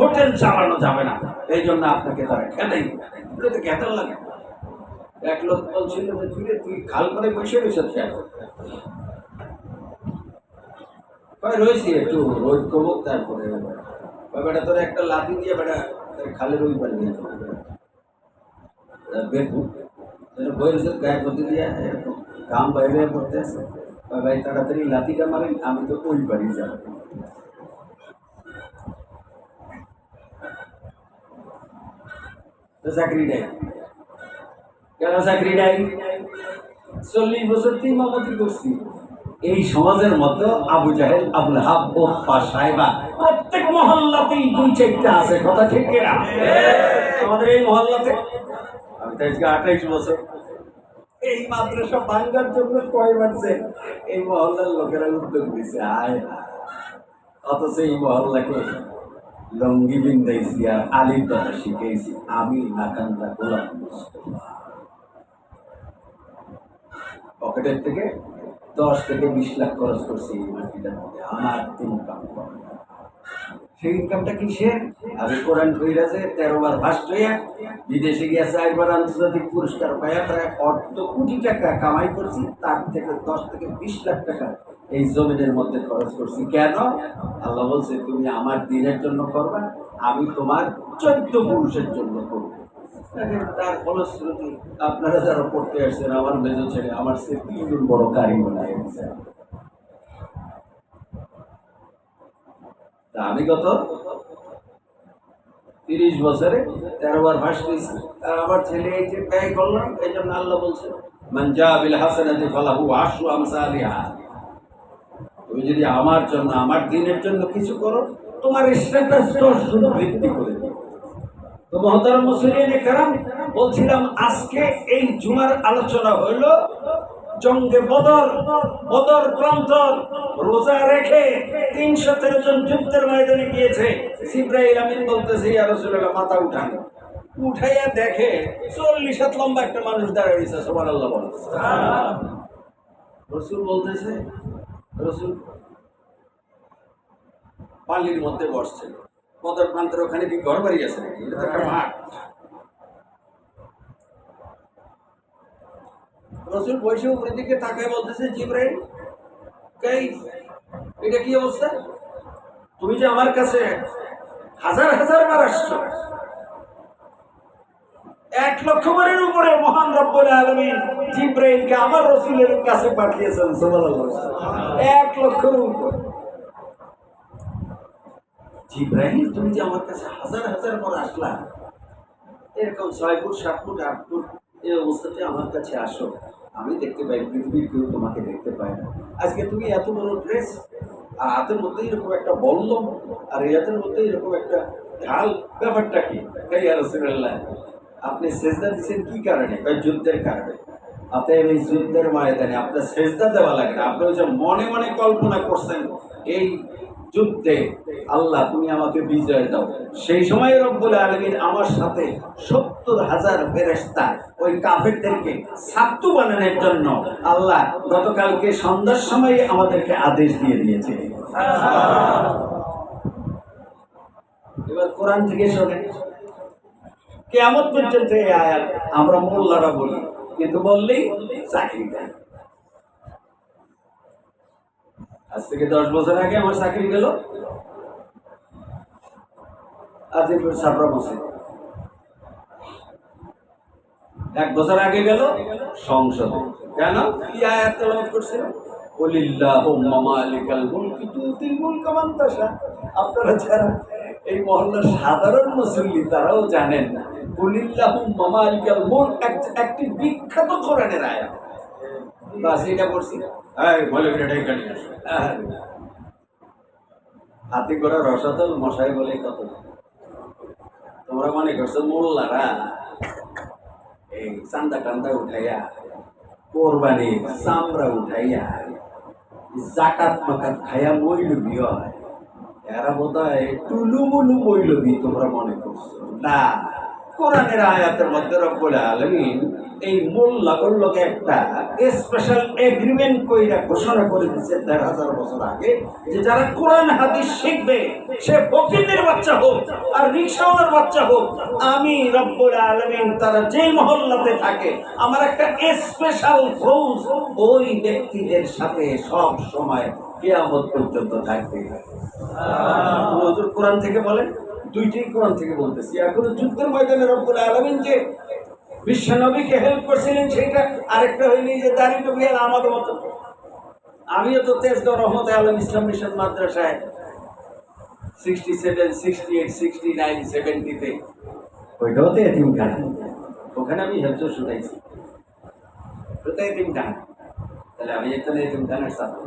হোটেল চালানো যাবে না, এই জন্য আপনাকে তারা খেতেই খেতে লাগে। এক লোক বলছিল যে তুই খাল করে বসে রয়েছ কেন? রয়েছি একটু রোদ কমুক, তারপরে বেটা তোর একটা লাঠি দিয়ে বেটা খালের ওই পারে নিয়ে বেরবো বইছে গায়ে পতি দিয়ে কাম বাইরে পড়তে আছে। ভাই তাড়াতাড়ি লাঠিটা মারেন, আমি তো ওই বাড়ি যাব। চাকরি নেই কেন? চাকরি নেই, 40 বছর তুই ইমামতি করছি। এই সমাজের মতো আবু জাহেল, আবুল হাব, ওফা সাহেবা প্রত্যেক মহল্লাতেই 2-4টা আছে, কথা ঠিক কিনা? আমাদের এই মহল্লাতে আমি তো আজকে 28 বছর এই মাদ্রাসা ভাঙ্গার জন্য কয় মারছে এই মহল্লার লোকেরা উদ্যোগ দিছে। আয় অথচ এই মহল্লাকে লঙ্গি বিন্দাইছি আর আলির কথা শিখেছি আমি, নাকান্দা গোলাম মুস্তফা। পকেটের থেকে 10 থেকে 20 লাখ খরচ করছি এই মাটিটার মধ্যে, আমার ইনকাম কম। সেই ইনকামটা কিসের? আমি কোরআন কইরাছে 13 বার ফার্স্ট হইয়া বিদেশে গিয়ে 4 বার আন্তর্জাতিক পুরস্কার পাইয়া প্রায় 8 কোটি টাকা কামাই করছি, তার থেকে 10 থেকে 20 লাখ টাকা এই জমিনের মধ্যে খরচ করছি। কেন? আল্লাহ বলছে তুমি আমার দিনের জন্য করবা, আমি তোমার 14 পুরুষের জন্য করবো। তার ফলশ্রুতি আপনারা যারা পড়তে আসছেন, আমার মেজো ছেলে আমার সে 3 গুণ বড় কারিগর হয়ে গেছে। আমি গত 30 বছরে 13 বার ফার্স্ট হয়েছি, আর আমার ছেলে এই যে ব্যয় করলাম, এই জন্য আল্লাহ বলছে মান জা বিল হাসানাতি ফালাহু আশরু আমসালিহা। তুমি যদি আমার জন্য, আমার দিনের জন্য কিছু করো, তোমার স্ট্যাটাস 10 গুণ বৃদ্ধি করে দিবে। তো মহতারাম মুসলিম কেরাম, বলছিলাম আজকে এই জুমার আলোচনা হইল জঙ্গে বদর, বদর প্রান্তর রোজা রেখে 313 জন যুদ্ধের ময়দানে গিয়েছে। জিবরাইল আমিন বলতেছে ইয়া রাসূলুল্লাহ মাথা উঠান, উঠাইয়া দেখে 40 হাত লম্বা একটা মানুষ দাঁড়িয়ে রয়েছে। সুবহানাল্লাহ বলেন। রাসূল বলতেছে, রাসূল পানির মধ্যে বসছে। বদর প্রান্তের ওখানে কি ঘর বাড়ি আছে নাকি? এটা তো একটা মাঠ। রাসূল বসে উপরের দিকে তাকায় বলতেছে জিবরাইল কাইফ, এটা কি অবস্থা? তুমি যে আমার কাছে হাজার হাজার বার আসছো, 1 লক্ষ বারের উপরে মহান রব্বুল আলামিন জিবরাইলকে আমার রাসূলের কাছে পাঠিয়েছেন। সুবহানাল্লাহ, 1 লক্ষের উপরে। জিবরাইল তুমি যে আমার কাছে হাজার হাজার বার আসলা, এরকম 6 ফুট 7 ফুট 8 ফুট এই অবস্থাতে আমার কাছে আসো, আমি দেখতে পাই, পৃথিবীর কেউ তোমাকে দেখতে পায় না। আজকে তুমি এত বড় ড্রেস, আর হাতের মধ্যে এরকম একটা বল্লম, আর এই হাতের মধ্যে এরকম একটা ঢাল, ব্যাপারটা কি? ইয়া রাসূলুল্লাহ, আপনি সেজদা দিচ্ছেন কি কারণে? যুদ্ধের কারণে। অতএব এই যুদ্ধের ময়দানে আপনার সেজদা দেওয়া লাগে না। আপনি ওই যে মনে মনে কল্পনা করছেন এই যুদ্ধে আল্লাহ তুমি আমাকে বিজয় দাও, সেই সময় রব্বুল আলামিন আমার সাথে 70,000 ফেরেশতা ওই কাফেরদেরকে ছাত্র বানানোর জন্য আল্লাহ গতকালকে সন্ধ্যার সময় আমাদেরকে আদেশ দিয়ে দিয়েছে। এবার কোরআন থেকে শোনেন, কিয়ামত পর্যন্ত এই আয়াত আমরা মোল্লারা বলি, কিন্তু বললেই চাকরি দেয়। আজ থেকে 10 বছর আগে আমার চাকরি গেল আজিমপুর ছাপড়া মসজিদ। 1 বছর আগে গেল সংসদে। কেন? কি আয়াত তেলাওয়াত করছিল? কুলিল্লাহুম্মা মালিকাল মুলকি তুতিল মুলকা মান তাশা। আপনারা যারা এই মহল্লার সাধারণ মুসল্লি তারাও জানেন না কুলিল্লাহুম্মা মালিকাল মুলক একটি বিখ্যাত কোরআনের আয়াত। বাস এটা পড়ছি, এই মৌলবীরা ঢাকা নিয়ে আসো। হাতি করা রসাতল মশাই বলে কত। তোমরা মনে করছো মোল্লারা এই চান্দা টান্দা উঠাইয়া, কোরবানি চামড়া উঠাইয়া, জাকাত মাকাত খাইয়া মৌলবী হয়, এরা বোধ হয় টুলুমুলু মৌলবী তোমরা মনে করছো না। কোরআনের আয়াতের মধ্যে রব্বুল আলামিন এই মোল্লাগুলোকে একটা স্পেশাল এগ্রিমেন্ট কইরা ঘোষণা করে দিচ্ছে ১,৫০০ বছর আগে, যে যারা কোরআন হাদিস শিখবে সে ফকিরের বাচ্চা হোক আর রিকশাওয়ালার বাচ্চা হোক, আমি রব্বুল আলামিন তারা যেই মহল্লাতে থাকে আমার একটা স্পেশাল ফৌজ ওই ব্যক্তিদের সাথে সব সময় কিয়ামত পর্যন্ত থাকবে। হুজুর কোরআন থেকে বলেন, দুইটাই কোরআন থেকে বলতেছি। এখন যুদ্ধের ময়দানে রব্বুল আলামিন যে বিশ্ব নবীকে হেল্প করছিলেন সেটা আরেকটা হইলে যে দাড়ি টুপি আর আমাদের মতো। আমিও তো তেজগাঁও রহমতে আলম ইসলাম মিশন মাদ্রাসায় 67, 68, 69, 70-তে ওইটাও তো এতিমখানা, ওখানে আমি হেফজ শুনাইছি, ওটা এতিমখানা। তাহলে আমি এখানে এতিমখানার ছাত্র।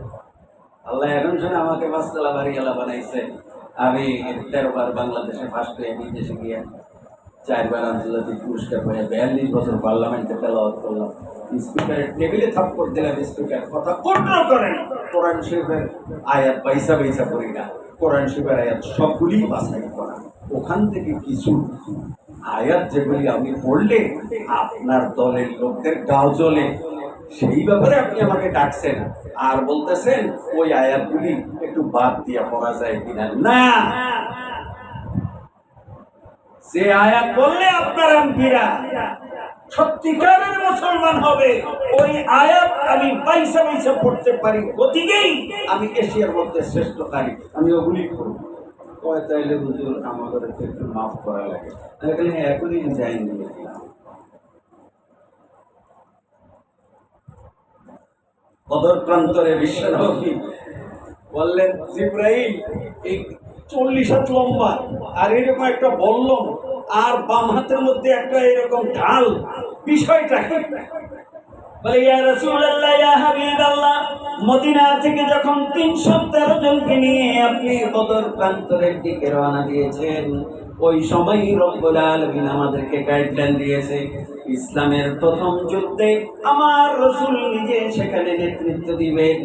আল্লাহ এখন শুনে আমাকে 5 তলা বাড়িওয়ালা বানাইছে। আমি 13 বার বাংলাদেশে ফার্স্ট হয়ে বিদেশে গিয়ে 4 বার আন্তর্জাতিক পুরস্কার পেয়ে 42 বছর পার্লামেন্টে তেলাওয়াত করলাম। স্পিকারের টেবিলে থাপ্পড় দিলাম, স্পিকার কথা কন্ট্রোল করেন। কোরআন শরীফের আয়াত বাইসা বাইসা পড়ি না, কোরআন শরীফের আয়াত সবগুলি বাছাই করা। ওখান থেকে কিছু আয়াত যেগুলি আমি পড়লে আপনার দলের লোকদের গাও জ্বলে, সেই ব্যাপারে আপনি আমাকে ডাকছেন আর বলতেছেন ওই আয়াতগুলি একটু বাদ দিয়া পড়া যায় কিনা। না, যে আয়াত বললে আপনার এমপিরা সত্যিকারের মুসলমান হবে, ওই আয়াত আমি পয়সা পয়সা পড়তে পারি, গতিকেই আমি এশিয়ার মধ্যে শ্রেষ্ঠ কারি, আমি ওগুলি করব। তাইলে হুজুর আমাদের একটু মাফ করা লাগে, এখনই যাইনি। বদর প্রান্তরে বিশ্বনবী বললেন, জিবরাইল এই 40 হাত লম্বা আর এরকম একটা বল্লম আর বাম হাতের মধ্যে একটা এরকম ঢাল, বিষয়টা কি? বলে, ইয়া রাসূলুল্লাহ, ইয়া হাবিবাল্লাহ, মদিনা থেকে যখন 313 জনকে নিয়ে আপনি বদর প্রান্তরের দিকে রওনা দিয়েছেন, ওই সময় রব্বুল আলামিন আমাদেরকে গাইডলাইন দিয়েছে, ইসলামের প্রথম যুদ্ধে আমার রাসূল নিজে সেখানে নেতৃত্ব দিবেন।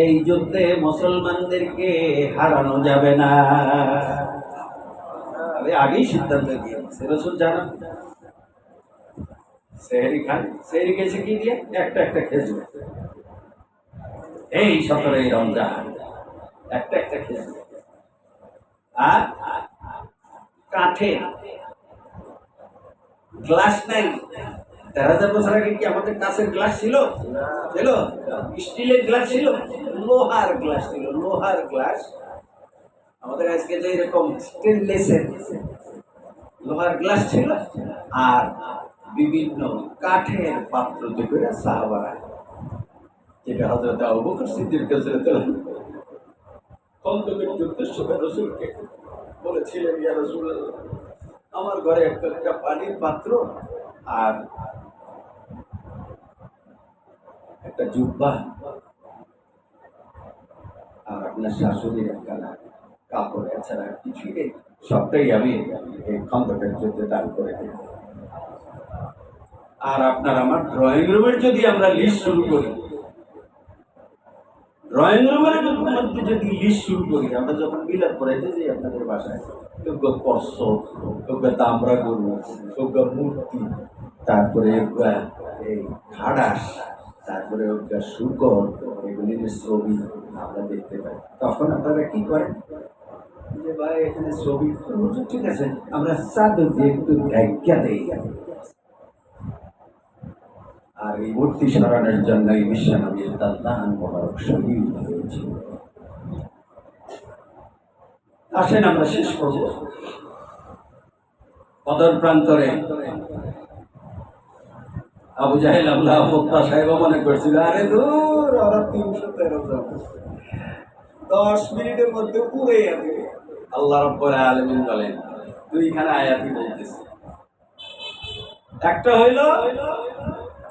এই যুদ্ধে মুসলমানদেরকে হারানো যাবে না। আমি আগেই সিদ্ধান্ত দিয়েছি, রাসূল জানান সেহরি খান, সেহরি খেয়েছে কি দিয়ে? একটা একটা খেজুর। এই 17ই রমজান একটা একটা খেজুর আর কাঠে গ্লাস নাই। 1000 বছর আগে কি আমাদের কাছের গ্লাস ছিল? ছিল? স্টিলের গ্লাস ছিল? লোহার গ্লাস ছিল। লোহার গ্লাস। আমাদের আজকে যে এরকম স্টেনলেসের লোহার গ্লাস ছিল, আর বিভিন্ন কাঠের পাত্র করে সাহাবারা, যেটা হযরত আবু বকর সিদ্দিক রাদিয়াল্লাহু আনহু খন্দকের যুদ্ধের সময় রাসূলকে বলেছিলেন, ইয়া রাসূলুল্লাহ, আমার ঘরে একটা পানির পাত্র আর একটা জুব্বা, আর আপনার শাশুড়ির একটা কাপড়, এছাড়া কিছুই নেই। সবটাই আমি এই খন্দকের যুদ্ধে দান করে দিই। আর আপনার আমার ড্রয়িং রুমের যদি আমরা লিস্ট শুরু করি, ড্রয়িং রুমের মধ্যে যদি লিস্ট শুরু করি, আমরা যখন মিলাদ পড়াইতে যাই আপনাদের বাসায়, যোগ্য কষ্ট, যোগ্য তামরা গরু, যোগ্য মূর্তি, তারপরে এই খাড়াস, তারপরে শুকর, এগুলির ছবি আমরা দেখতে পাই। তখন আপনারা কি করেন যে ভাই এখানে ছবি, ঠিক আছে আমরা চাদর দিয়ে একটু ঢাকা দেই। আর এই মূর্তি সরানোর জন্য এই বিশ্বনবীর তার দান মোবারক শহীদ হয়েছিল। আসেন আমরা শেষ করব। বদর প্রান্তরে আবু জাহেল আল্লাহ সাহেব মনে করছিল, আরে দূর ওরা 313 জন 10 মিনিটের মধ্যে পুরে যাবে। আল্লাহ রাব্বুল আলামিন বলেন, দুইখানে আয়াতই বলতেছে। একটা হইল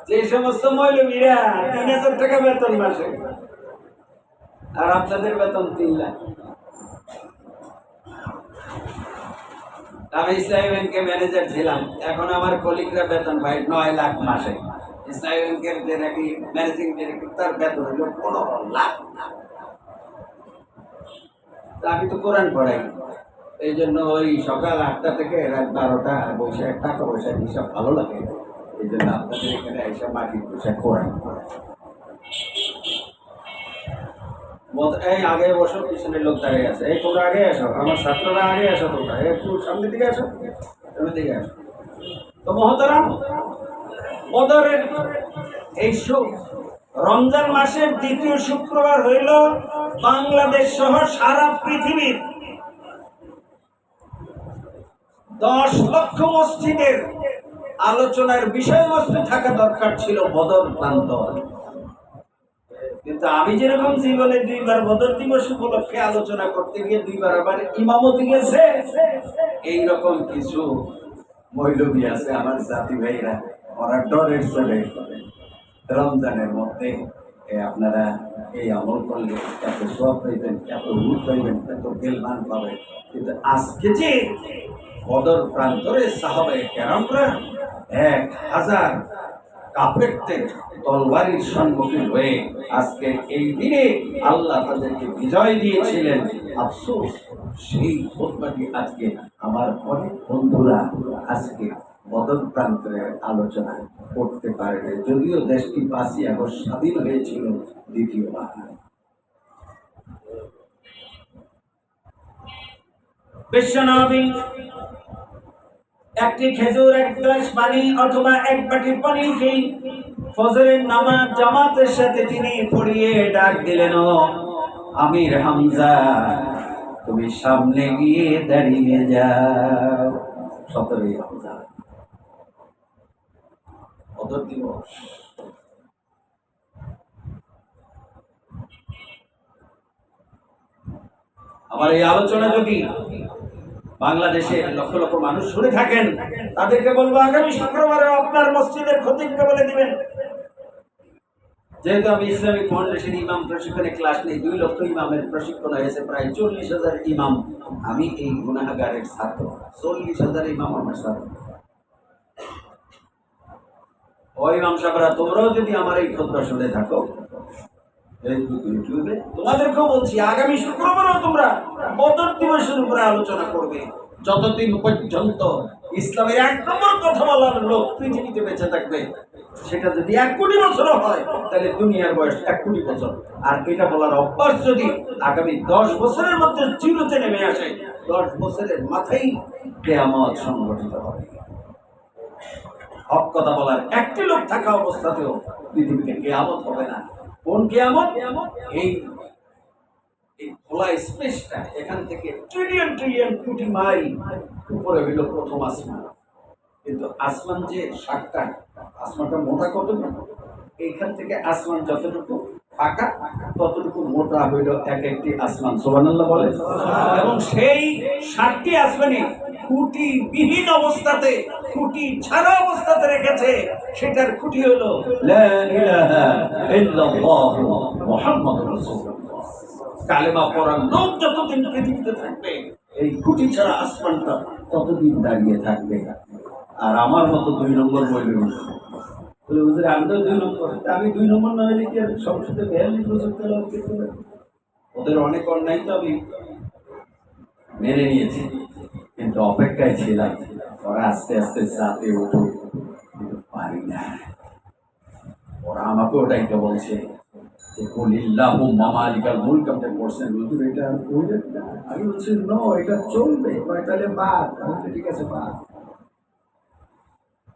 যে সমস্ত মৌলবীরা 3000 টাকা বেতন মাসে, আর আপনাদের বেতন 3 লাখ। আমি ইসলামী ব্যাংকে ম্যানেজার ছিলাম, এখন আমার কলিগরা বেতন পাই 9 লাখ মাসে। ইসলামী ব্যাংকের যে নাকি ম্যানেজিং ডিরেক্টর, তার বেতন হলো 15 লাখ। আমি তো কোরআন পড়াই, এই জন্য ওই সকাল 8টা থেকে রাত 12টা বসে টাকা পয়সা হিসাব ভালো লাগে। এই জন্য আপনাদের এখানে এসে মাটির পোশাক কোরআন পড়াই। এই আগে বসো, পিছনের লোক দাঁড়িয়ে আছে, এই তোমরা আগে আসো, আমার ছাত্ররা আগে আসো, তোমরা একটু সামনের দিকে আসো, সামনের দিকে আসো। তো মহতারাম, বদরের এই রমজান মাসের দ্বিতীয় শুক্রবার হইল বাংলাদেশ সহ সারা পৃথিবীর 10 লক্ষ মসজিদের আলোচনার বিষয়বস্তু থাকা দরকার ছিল বদর প্রান্তর। কিন্তু আমি যেরকম জীবনে 2বার বদর দিবস উপলক্ষে আলোচনা করতে গিয়ে 2বার আবার ইমামতি গেছে, এইরকম কিছু মৌলবী আছে আমার জাতি ভাইরা, ওরা ডরের চলে রমজানের মধ্যে আপনারা এই আমল করলে এত সওয়াব পাইবেন, এত রূপ পাইবেন, এত গেলমান পাবেন। কিন্তু আজকে যে বদর প্রান্তরে সাহাবায়ে কেরামরা 1000 কাফেরদের তলবারির সম্মুখীন হয়ে আজকে এই দিনে আল্লাহ তাদেরকে বিজয় দিয়েছিলেন। আফসোস সেই খুতবাটি আজকে আমার অনেক বন্ধুরা আজকে বদর প্রান্তরের আলোচনা করতে পারে, যদিও দেশটি 5ই আগস্ট স্বাধীন হয়েছিল দ্বিতীয়বার। বিশ্বনবী একটি খেজুর, এক গ্লাস পানি অথবা এক বাটি পানি খেয়ে ফজরের নামাজ জামাতের সাথে তিনি পড়িয়ে ডাক দিলেন, ও আমির হামজা, তুমি সামনে গিয়ে দাঁড়িয়ে যাও। 17ই রমজান বদর দিবস। আমার এই আলোচনা যদি বাংলাদেশের লক্ষ লক্ষ মানুষ শুনে থাকেন, তাদেরকে বলবো আগামী শুক্রবারে আপনার মসজিদের খতিবকে বলে দিবেন, যেহেতু আমি ইসলামিক ফাউন্ডেশন ইমাম প্রশিক্ষণে ক্লাস নেই, 2 লক্ষ ইমামের প্রশিক্ষণ হয়েছে, প্রায় 40,000 ইমাম। আমি এই গুনাহগারের ছাত্র, 40,000 ইমাম আমার ছাত্র। ও ইমাম সাহেবরা, তোমরাও যদি আমার এই খুতবা শুনে থাকো ফেসবুক, ইউটিউবে, তোমাদেরকেও বলছি আগামী শুক্রবারও তোমরা বদর দিবসের উপরে আলোচনা করবে। যতদিন পর্যন্ত ইসলামের 1 নম্বর কথা বলার লোক পৃথিবীতে বেঁচে থাকবে, সেটা যদি 1 কোটি বছর হয়, তাহলে দুনিয়ার বয়স 1 কোটি বছর। আর এটা বলার অভ্যাস যদি আগামী 10 বছরের মধ্যে জিরোতে নেমে আসে, 10 বছরের মাথায় কিয়ামত সংঘটিত হবে। হক কথা বলার একটি লোক থাকা অবস্থাতেও পৃথিবীতে কিয়ামত হবে না। কোন কিয়ামত? এই খোলা স্পেসটা, এখান থেকে ট্রিলিয়ন ট্রিলিয়ন কোটি মাইল উপরে হইল প্রথম আসমান। কিন্তু আসমান যে 7টা, আসমানটা মোটা কতটুকু? এইখান থেকে আসমান যতটুকু ফাঁকা, ততটুকু মোটা হইল এক একটি আসমান। সুবহানাল্লাহ বলে। এবং সেই 7টি আসমানে খুঁটি বিহীন অবস্থাতে, খুঁটি ছাড়া অবস্থাতে রেখেছে, সেটার খুঁটি হলো লা ইলাহা ইল্লাল্লাহ মুহাম্মাদুর রাসূলুল্লাহ। কালেমা পড়ার লোক যতদিন পৃথিবীতে থাকবে, এই খুঁটি ছাড়া আসমানটা ততদিন দাঁড়িয়ে থাকবে। আর আমার মতো 2 নম্বর বলবে, হুজুর আমি তো 2 নম্বর, আমি 2 নম্বর না হলে কি আর সংসদে 42 বছর তেলাওয়াত করতে পারি? ওদের অনেক অন্যায় তো আমি মেনে নিয়েছি, কিন্তু অপেক্ষায় ছিলাম ওরা আস্তে আস্তে জাতে উঠুক, কিন্তু পারি না। ওরা আমাকে ওটাইকে বলছে যে কুলিল্লাহু মামালিকাল মুলক, আপনি পড়ছেন হুজুর এটা কইলেন না? আমি বলছি নো, এটা চলবে। তাহলে বাদ। ঠিক আছে বাদ।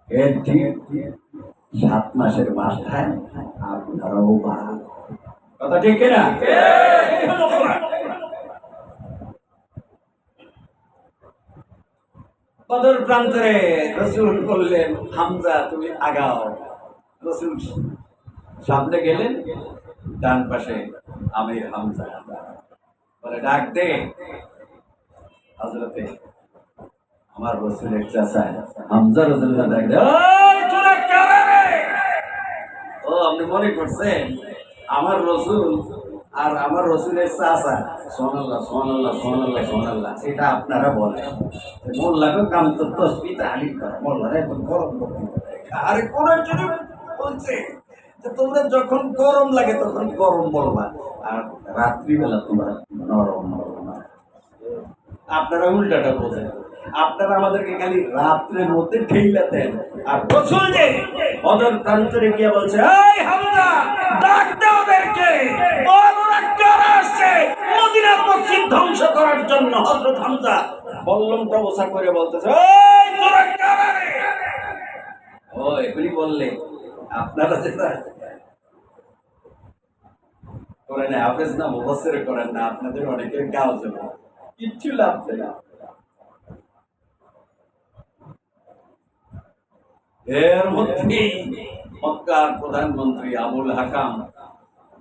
এর ঠিক 7 মাসের মাথায় আপনারাও বাদ। কথা ঠিক কিনা? বদর প্রান্তরে রাসূল বললেন, হামজা তুমি আগাও। রাসূল সামনে গেলেন, ডান পাশে আমির হামজা বলে, ডাক দে হযরতে আমার রাসূলের চাচা হামজা রাদিয়াল্লাহু ডাক দে, ওই তোরা কারা রে? ও আপনি মনে করছেন আমার রাসূল আর আমার রাসূলের চাচা? সুবহানাল্লাহ সুবহানাল্লাহ সুবহানাল্লাহ সুবহানাল্লাহ, এটা আপনারা বলেন। মোল্লাকে কাম তো তাসবিহ তাহলিল করে, মোল্লারা এত গরম করতে। আরে কোরআন শরীফ বলছে যে তোমরা যখন গরম লাগে তখন গরম বলবা, আর রাত্রিবেলা তোমরা নরম বলবা। আপনারা উল্টাটা বোঝেন। আপনারা আমাদেরকে খালি রাত্রের মধ্যে ঠেইলা দেন, আর রাসূল যে বদর প্রান্তরে গিয়ে বলছে, এই হামজা ডাক দে ওদেরকে, বল ওরা কারা আসছে মদিনার মসজিদ ধ্বংস করার জন্য। হযরত হামজা বল্লমটা ওসা করে বলতেছে, এই তোরা কারা রে? ও এগুলি বললে আপনারা যেটা করেন হাফেজ না মুফাসসির করেন না, আপনাদের অনেকের গাও যাবে, কিচ্ছু লাভ নেই। এর মধ্যে মক্কার প্রধানমন্ত্রী আবুল হাকাম,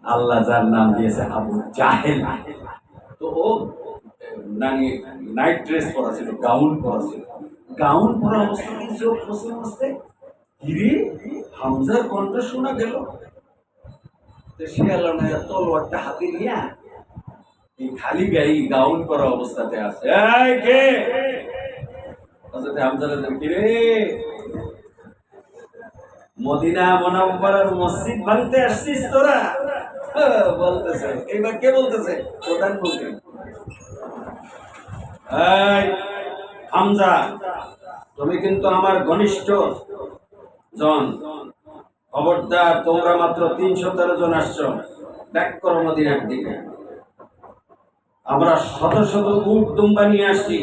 আল্লাহ যার নাম দিয়েছে আবু জাহেল, তো ও নাইট ড্রেস পরা ছিল, গাউন পরা ছিল। গাউন পরা অবস্থায় চোখ বসে বসতে হিরে হামজার কণ্ঠ শোনা গেল। সে আল্লাহ তলোয়ারটা হাতে নিয়ে এই খালি গায়ে গাউন করা অবস্থাতে আছে। এই কে? হযরত হামজা রাদিয়াল্লাহু, কি রে মদিনা মুনাওয়ারার মসজিদ ভাঙতে আসছিস তোরা? বলতেছে, এইবার কে বলতেছে? প্রধানমন্ত্রী। এই হামজা, তুমি কিন্তু আমার ঘনিষ্ঠ জন, খবরদার, তোমরা মাত্র 313 জন আসছো, ত্যাগ করো মদিনার দিকে। আমরা শত শত উট দুম্বা নিয়ে আসছি,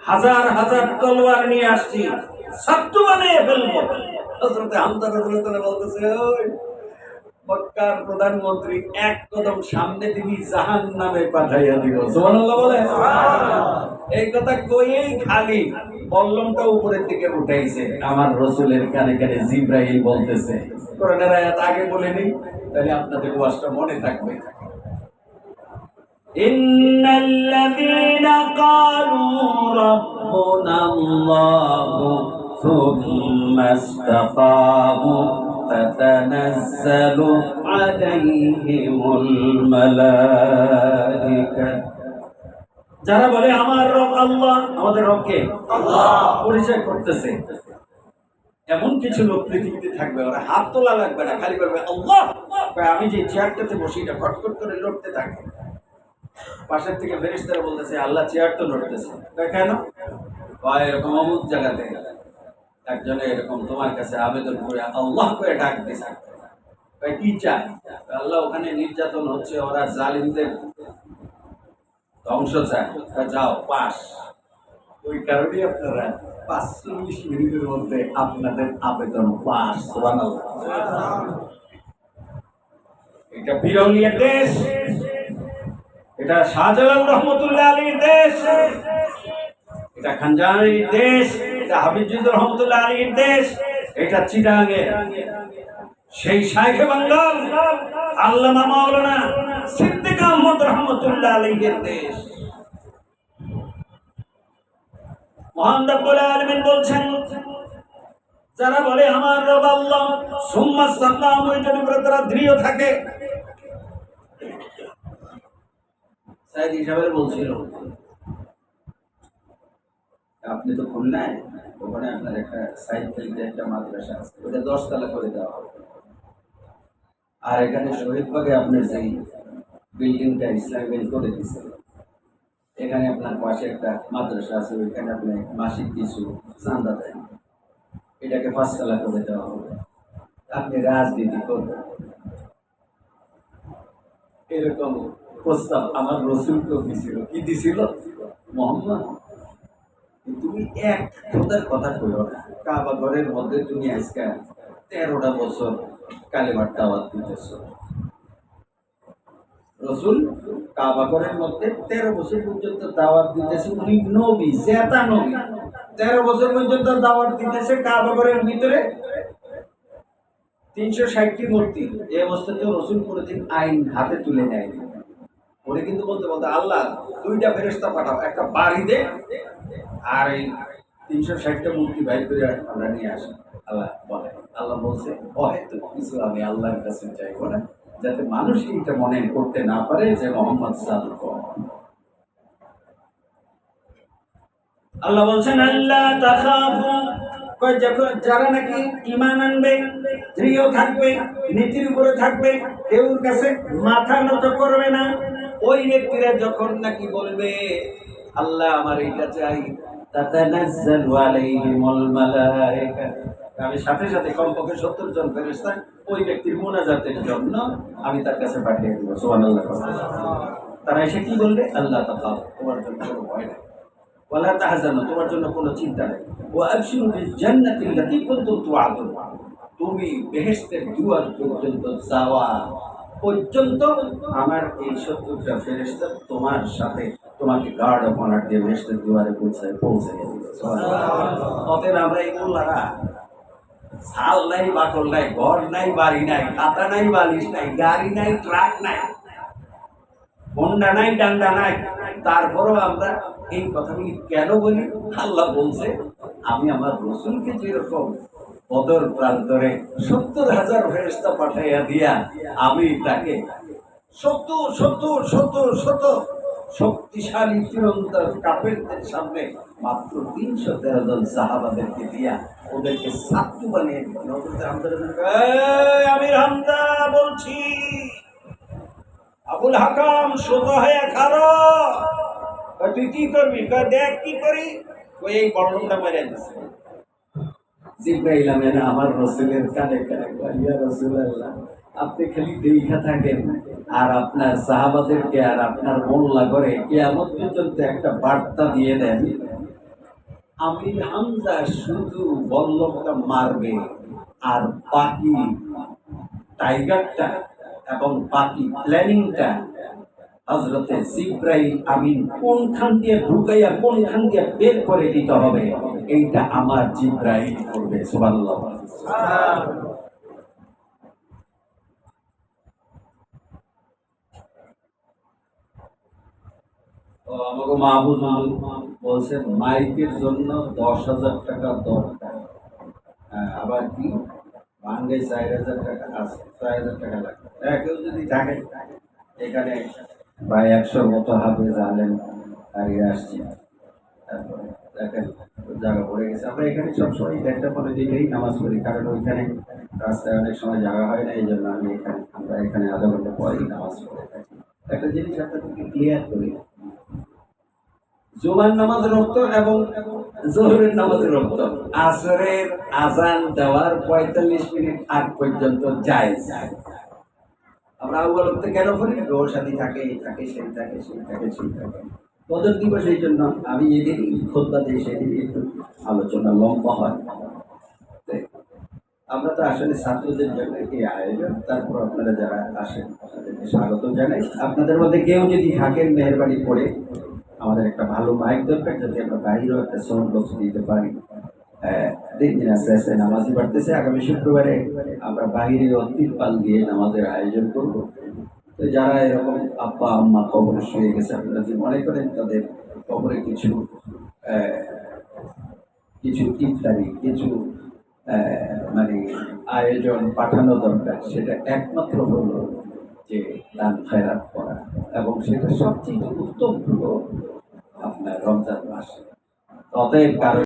হাজার হাজার তলোয়ার নিয়ে আসছি, ছাত্র বানিয়ে ফেলবো। হযরত হামজা রাদিয়াল্লাহু তাআলা বলতেছে, ওই মক্কার প্রধানমন্ত্রী, এক কদম সামনে দিবি জাহান্নামে পাঠাইয়া দিব। সুবহানাল্লাহ বলে। এই কথা কইয়েই খালি বল্লমটা উপরের দিকে উঠাইছে। আমার রাসূলের কানে কানে জিবরাইল বলতেছে, কোরআনের আয়াত আগে বলে নেই, তাহলে আপনাদের ওয়াজটা মনে থাকবে। ইন্নাল্লাযীনা ক্বালু রাব্বুনাল্লাহু সুম্মা ইসতাকামু তাতানাজ্জালু আলাইহিমুল মালায়েকা, যারা বলে আমার রব আল্লাহ, আমাদের রবকে আল্লাহ পরিচয় করতেছে, এমন কিছু লোক পৃথিবীতে থাকবে, ওরা হাত তোলা লাগবে না, খালি বলবে আল্লাহ। আমি যে চেয়ারটাতে বসি এটা খটখট করে লড়তে থাকে, পাশের থেকে ফেরেশতারা বলতেছে আল্লাহ চেয়ার তো লড়তেছে। কেন? এরকম অমুক জায়গাতে একজনে এরকম তোমার কাছে আবেদন করে আল্লাহ করে ডাক দিয়েছে, কি চায়? আল্লাহ ওখানে নির্যাতন হচ্ছে, ওরা জালিমদের ধ্বংস চায়, যাও পাস। ওই কারণে আপনারা 45 মিনিটের মধ্যে আপনাদের আবেদন পাস। সুবহানাল্লাহ। এটা বিরলিয়া দেশ, এটা শাহজালাল রহমতুল্লাহ আলীর দেশ, এটা খানজানির দেশ, এটা হাফিজুর রহমতুল্লাহ আলীর দেশ, এটা চিটাগাঙ্গে সেই শাইখে বাঙ্গাল আল্লামা মাওলানা সিদ্দিক আহমদ রহমতুল্লাহ আলীর দেশ। মহান রব্বুল আলামিন বলছেন, যারা বলে আমার রব আল্লাহ সুম্মা ইসতাকামু, এটার উপরে তারা দৃঢ় থাকে। সাইদ হিসাবে বলছিল, আপনি তো খুলনায়, ওখানে আপনার একটা সাইকেলতে একটা মাদ্রাসা আছে, ওটা 10 তলা করে দেওয়া হবে। আর এখানে শহীদবাগে আপনার যেই বিল্ডিংটা ইসলামিক করে দিচ্ছে, এখানে আপনার পাশে একটা মাদ্রাসা আছে, ওইখানে আপনি মাসিক কিছু চাঁদা দেন, এটাকে 5 তলা করে দেওয়া হবে, আপনি রাজনীতি করবেন। এরকম প্রস্তাব আমার রসুলকেও দিছিল। কি দিছিল? মোহাম্মদ, তুমি এক খোদার কথা কইও না, কাবা ঘরের মধ্যে তুমি আজকে 13টা বছর কালেমার দাওয়াত দিতেছ। রসুল কাবা ঘরের মধ্যে 13 বছর পর্যন্ত দাওয়াত দিতেছে। উনি নবী, জেতা নবী, 13 বছর পর্যন্ত দাওয়াত দিতেছে কাবা ঘরের ভিতরে। 360টি মূর্তি। এই অবস্থাতে রসুল কোনোদিন আইন হাতে তুলে নেয়নি। উনি কিন্তু বলতে বলতে, আল্লাহ 2টা ফেরেশতা পাঠাও, একটা বাড়ি দে, আর এই 360টা মূর্তি বাইর করে আমরা নিয়ে আসি। আল্লাহ বলে, আল্লাহ বলছে, হয়তো কিছু আমি আল্লাহর কাছে চাইবো না, যাতে মানুষ এটা মনে করতে না পারে যে মোহাম্মদ সাল্লাল্লাহু আলাইহি ওয়াসাল্লাম। আল্লাহ বলছেন, আল্লাহ তাখাফু, যখন যারা নাকি ঈমান আনবে, দৃঢ় থাকবে, নীতির উপরে থাকবে, কেউর কাছে মাথা নত করবে না, ওই ব্যক্তিরা যখন নাকি বলবে আল্লাহ আমার এটা চাই, তাতানাজ্জালু আলাইহিমুল মালায়েকা, আমি সাথে সাথে কমপক্ষে 70 জন ফেরেশতা ওই ব্যক্তির মুনাজাতের জন্য আমি তার কাছে পাঠিয়ে দেব। সুবহানাল্লাহ। তারা এসে কি বলবে? আল্লাহ তাখাফ, তোমার জন্য কোনো ভয় নেই, ওয়ালা তাহজানু, তোমার জন্য কোনো চিন্তা নেই, ওয়া আবশিরু বিল জান্নাতি আল্লাতী কুনতুম তুআদুন, তুমি বেহেশতের দুয়ার পর্যন্ত যাওয়া পর্যন্ত আমার এই 70টা ফেরেশতা তোমার সাথে তোমাকে গার্ড অফ অনার দিয়ে বেহেশতের দুয়ারে পৌঁছে দিবে। সুবহানাল্লাহ। অতএব আমরা এই মোল্লারা ছাল নাই, বাকল নাই, ঘর নাই, বাড়ি নাই, খাতা নাই, বালিশ নাই, গাড়ি নাই, ট্রাক নাই, হোন্ডা নাই, ডান্ডা নাই, তারপরও আমরা এই কথাগুলি কেন বলি? আল্লাহ বলছে, আমি আমার রসুলকে যেরকম বদর প্রান্তরে 70,000 ফেরেশতা পাঠাইয়া দিয়া আমি তাকে শত শক্তিশালী তীরন্দাজ কাফেরদের সামনে মাত্র 313 জন সাহাবাদেরকে দিয়া ওদেরকে সাত্তু বানিয়ে দিলেন। আমি হামজা বলছি, আবুল হাকাম সোজা হয়ে খারো, তুই কি করবি? দেখ কি করি। ওই এই বড়টা মেরে দিচ্ছে। জিব্রাইল আমিন আমার রাসূলের কানে কানে কয়, ইয়া রাসূলুল্লাহ, আপনি খালি দেখা থাকেন আর আপনার সাহাবাদেরকে আর আপনার মোল্লা করে কিয়ামত পর্যন্ত একটা বার্তা দিয়ে দেন, আমির হামজা শুধু বল্লভটা মারবে আর বাকি টাইগারটা এবং বাকি প্ল্যানিংটা হযরতে জিব্রাইল আমিন কোনখান দিয়ে ঢুকাইয়া কোনখান দিয়ে বের করে দিতে হবে, এইটা আমার জিব্রাইল করবে। সুবহানাল্লাহ। আমাকে মাহবুব বলছে মাইকের জন্য 10,000 টাকা দরকার। আবার কি ভাঙ্গে 4,000 টাকা আছে, 6,000 টাকা লাগবে। কেউ যদি থাকে এখানে প্রায় 100 মতো হাফেজ আলেম হারিয়ে আসছি, তারপরে দেখেন জায়গা পড়ে গেছে। আমরা এখানে সবসময় 1টা পরে দিকেই নামাজ পড়ি, কারণ ওইখানে রাস্তায় অনেক সময় জায়গা হয় না, এই জন্য আমরা এখানে আধা ঘন্টা পরেই নামাজ পড়ে থাকি। একটা জিনিস আপনাদেরকে ক্লিয়ার করি, জুমার নামাজ রক্ত এবং জোহরের নামাজ রক্ত, আসরের আজান দেওয়ার 45 মিনিট আগ পর্যন্ত জায়েজ। আমরা আউ্বালতে কেন করি? রোজ সাথী থাকে, সেই থাকে। বদর দিবস এই জন্য আমি যেদিন খুতবা দিই সেদিন একটু আলোচনা লম্বা হয়। আমরা তো আসলে ছাত্রদের জন্য এই আয়োজন, তারপর আপনারা যারা আসেন তাদেরকে স্বাগত জানাই। আপনাদের মধ্যে কেউ যদি থাকেন মেহেরবানি করে আমাদের একটা ভালো মাইক দরকার, যাতে আমরা বাইরেও একটা সাউন্ড বক্স দিতে পারি। দিন আস্তে আস্তে নামাজি বাড়তেছে, আগামী শুক্রবারে আমরা বাইরেও তিরপাল দিয়ে নামাজের আয়োজন করব। তো যারা এরকম আব্বা আম্মা কবরে শুয়ে গেছে, আপনারা যদি মনে করেন তাদের কবরে কিছু কিছু ইফতারি, কিছু মানে আয়োজন পাঠানো দরকার। সেটা একমাত্র হলো যে দান খয়রাত করা, এবং সেটা সবচেয়ে উত্তম হলো আপনার রমজান মাস। অতএব কারো